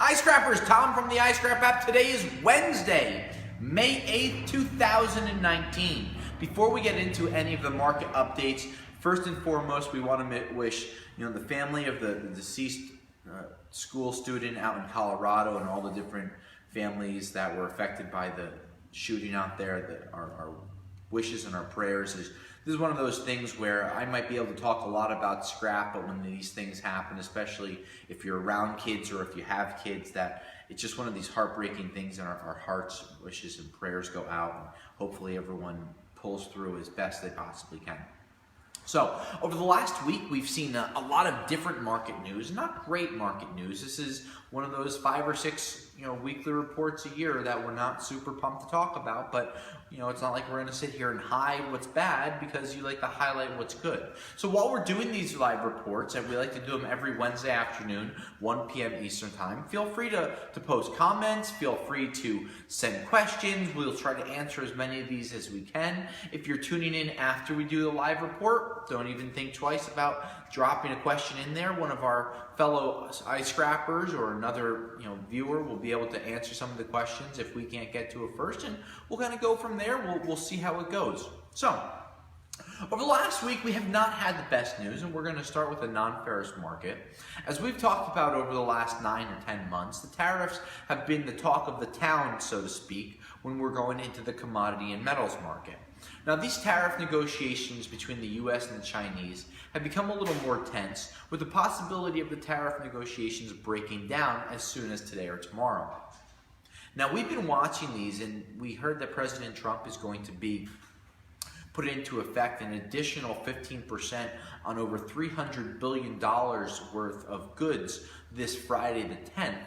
iScrappers, Tom from the iScrap app. Today is Wednesday, May 8th, 2019. Before we get into any of the market updates, first and foremost, we want to wish the family of the deceased school student out in Colorado and all the different families that were affected by the shooting out there, that our wishes and our prayers. This is one of those things where I might be able to talk a lot about scrap, but when these things happen, especially if you're around kids or if you have kids, that it's just one of these heartbreaking things, and our hearts, wishes, and prayers go out, and hopefully everyone pulls through as best they possibly can. So, over the last week, we've seen a lot of different market news. Not great market news. This is one of those 5 or 6 weekly reports a year that we're not super pumped to talk about, but it's not like we're going to sit here and hide what's bad, because you like to highlight what's good. So while we're doing these live reports, and we like to do them every Wednesday afternoon, 1 p.m. Eastern Time, feel free to post comments, feel free to send questions. We'll try to answer as many of these as we can. If you're tuning in after we do the live report, don't even think twice about dropping a question in there. One of our fellow iScrappers or another viewer will be able to answer some of the questions if we can't get to it first, and we'll kind of go from there. We'll see how it goes. So, over the last week, we have not had the best news, and we're going to start with the non-ferrous market. As we've talked about over the last 9 or 10 months, the tariffs have been the talk of the town, so to speak, when we're going into the commodity and metals market. Now, these tariff negotiations between the U.S. and the Chinese have become a little more tense, with the possibility of the tariff negotiations breaking down as soon as today or tomorrow. Now, we've been watching these, and we heard that President Trump is going to be put into effect an additional 15% on over $300 billion worth of goods this Friday the 10th,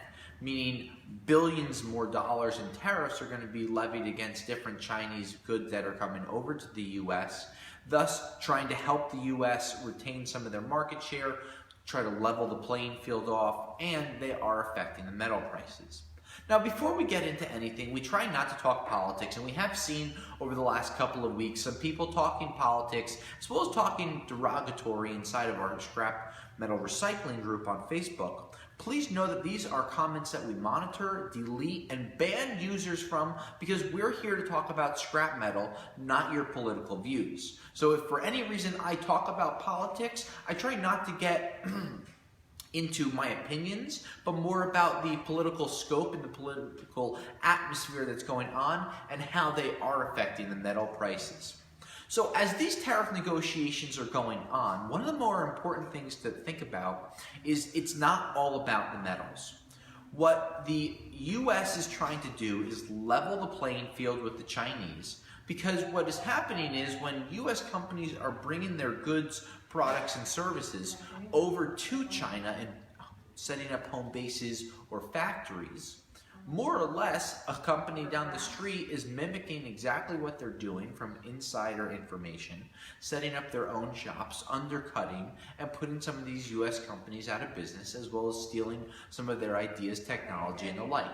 meaning billions more dollars in tariffs are going to be levied against different Chinese goods that are coming over to the U.S., thus trying to help the U.S. retain some of their market share, try to level the playing field off, and they are affecting the metal prices. Now, before we get into anything, we try not to talk politics, and we have seen over the last couple of weeks some people talking politics, as well as talking derogatory inside of our scrap metal recycling group on Facebook. Please know that these are comments that we monitor, delete, and ban users from, because we're here to talk about scrap metal, not your political views. So if for any reason I talk about politics, I try not to get into my opinions, but more about the political scope and the political atmosphere that's going on and how they are affecting the metal prices. So as these tariff negotiations are going on, one of the more important things to think about is it's not all about the metals. What the U.S. is trying to do is level the playing field with the Chinese, because what is happening is when U.S. companies are bringing their goods, products, and services over to China and setting up home bases or factories, more or less, a company down the street is mimicking exactly what they're doing from insider information, setting up their own shops, undercutting, and putting some of these U.S. companies out of business, as well as stealing some of their ideas, technology, and the like.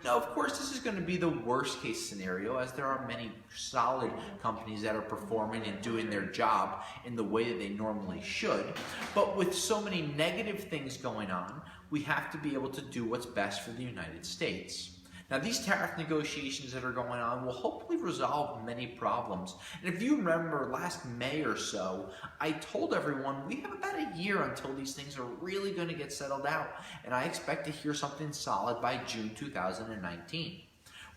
Now, of course, this is going to be the worst case scenario, as there are many solid companies that are performing and doing their job in the way that they normally should. But with so many negative things going on, we have to be able to do what's best for the United States. Now, these tariff negotiations that are going on will hopefully resolve many problems. And if you remember last May or so, I told everyone we have about a year until these things are really going to get settled out. And I expect to hear something solid by June 2019.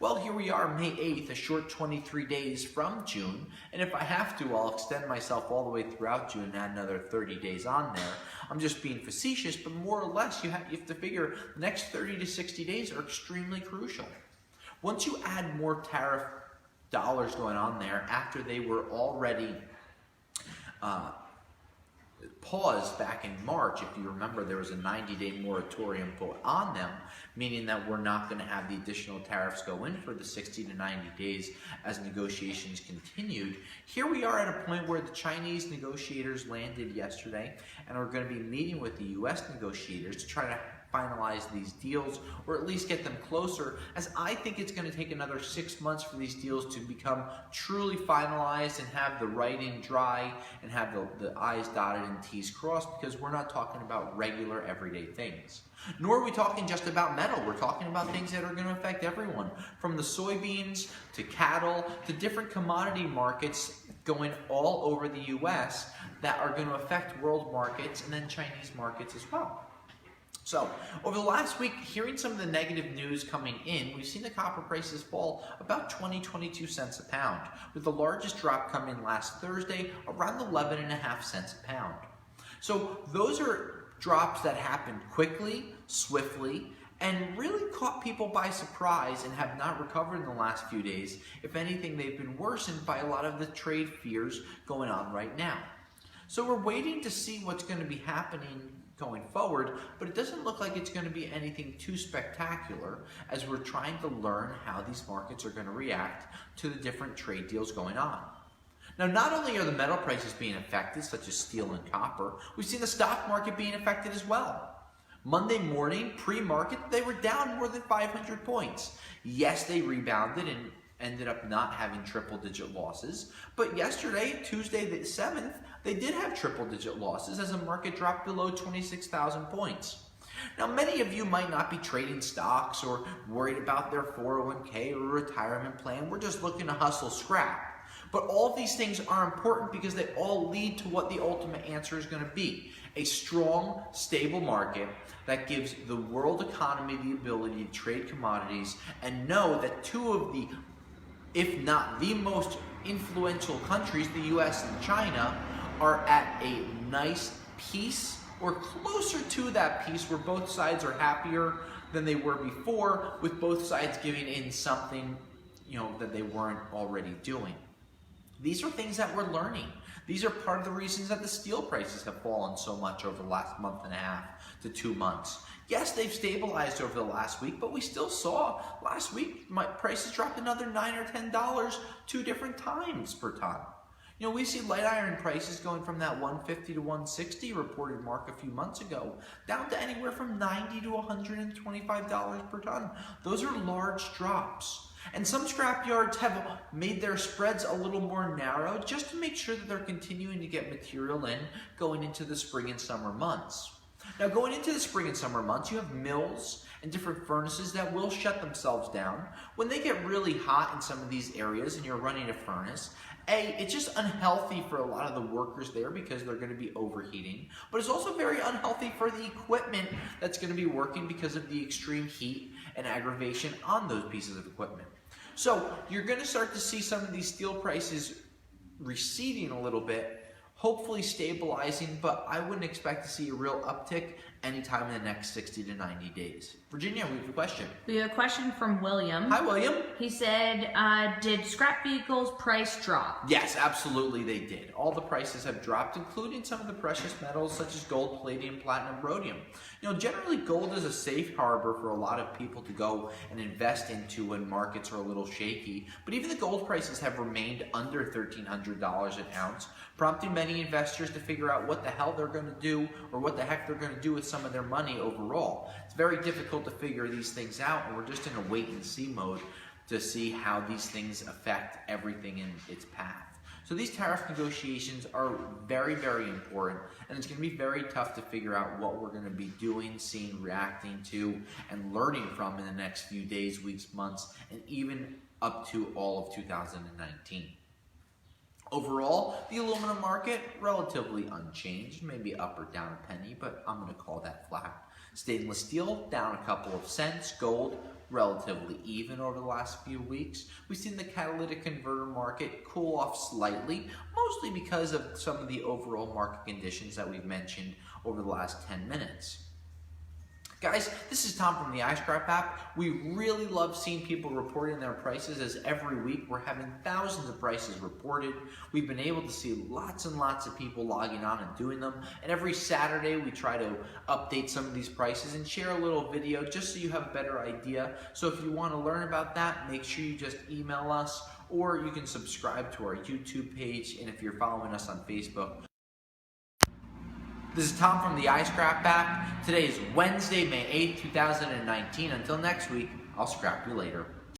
Well, here we are, May 8th, a short 23 days from June, and if I have to, I'll extend myself all the way throughout June and add another 30 days on there. I'm just being facetious, but more or less, you have to figure the next 30 to 60 days are extremely crucial. Once you add more tariff dollars going on there after they were already paused back in March, if you remember, there was a 90-day moratorium put on them, meaning that we're not going to have the additional tariffs go in for the 60 to 90 days as negotiations continued. Here we are at a point where the Chinese negotiators landed yesterday and are going to be meeting with the U.S. negotiators to try to finalize these deals, or at least get them closer, as I think it's going to take another 6 months for these deals to become truly finalized and have the writing dry and have the I's dotted and T's crossed, because we're not talking about regular everyday things. Nor are we talking just about metal. We're talking about things that are going to affect everyone, from the soybeans to cattle to different commodity markets going all over the US that are going to affect world markets and then Chinese markets as well. So, over the last week, hearing some of the negative news coming in, we've seen the copper prices fall about 22 cents a pound, with the largest drop coming last Thursday, around 11.5 cents a pound. So, those are drops that happened quickly, swiftly, and really caught people by surprise and have not recovered in the last few days. If anything, they've been worsened by a lot of the trade fears going on right now. So we're waiting to see what's going to be happening going forward, but it doesn't look like it's going to be anything too spectacular, as we're trying to learn how these markets are going to react to the different trade deals going on. Now, not only are the metal prices being affected, such as steel and copper, we've seen the stock market being affected as well. Monday morning, pre-market, they were down more than 500 points. Yes, they rebounded and ended up not having triple-digit losses, but yesterday, Tuesday the 7th, they did have triple-digit losses as the market dropped below 26,000 points. Now, many of you might not be trading stocks or worried about their 401k or retirement plan. We're just looking to hustle scrap. But all of these things are important because they all lead to what the ultimate answer is going to be: a strong, stable market that gives the world economy the ability to trade commodities and know that two of the, if not the most influential countries, the US and China, are at a nice peace or closer to that peace, where both sides are happier than they were before, with both sides giving in something, that they weren't already doing. These are things that we're learning. These are part of the reasons that the steel prices have fallen so much over the last month and a half to 2 months. Yes, they've stabilized over the last week, but we still saw last week prices dropped another $9 or $10 2 different times per ton. We see light iron prices going from that 150 to 160 reported mark a few months ago, down to anywhere from $90 to $125 per ton. Those are large drops. And some scrap yards have made their spreads a little more narrow just to make sure that they're continuing to get material in going into the spring and summer months. Now, going into the spring and summer months, you have mills and different furnaces that will shut themselves down. When they get really hot in some of these areas and you're running a furnace, it's just unhealthy for a lot of the workers there because they're going to be overheating. But it's also very unhealthy for the equipment that's going to be working because of the extreme heat and aggravation on those pieces of equipment. So you're going to start to see some of these steel prices receding a little bit, hopefully stabilizing, but I wouldn't expect to see a real uptick anytime in the next 60 to 90 days. Virginia, we have a question. We have a question from William. Hi, William. He said, did scrap vehicles price drop? Yes, absolutely they did. All the prices have dropped, including some of the precious metals such as gold, palladium, platinum, rhodium. Generally gold is a safe harbor for a lot of people to go and invest into when markets are a little shaky. But even the gold prices have remained under $1,300 an ounce, prompting many investors to figure out what the hell they're going to do, or what the heck they're going to do with some of their money overall. It's very difficult to figure these things out, and we're just in a wait and see mode to see how these things affect everything in its path. So these tariff negotiations are very, very important, and it's going to be very tough to figure out what we're going to be doing, seeing, reacting to, and learning from in the next few days, weeks, months, and even up to all of 2019. Overall, the aluminum market, relatively unchanged, maybe up or down a penny, but I'm going to call that flat. Stainless steel, down a couple of cents. Gold, relatively even over the last few weeks. We've seen the catalytic converter market cool off slightly, mostly because of some of the overall market conditions that we've mentioned over the last 10 minutes. Guys, this is Tom from the iScrap app. We really love seeing people reporting their prices, as every week we're having thousands of prices reported. We've been able to see lots and lots of people logging on and doing them. And every Saturday we try to update some of these prices and share a little video just so you have a better idea. So if you want to learn about that, make sure you just email us, or you can subscribe to our YouTube page. And if you're following us on Facebook, This is Tom from the iScrap app. Today is Wednesday, May 8th, 2019. Until next week, I'll scrap you later.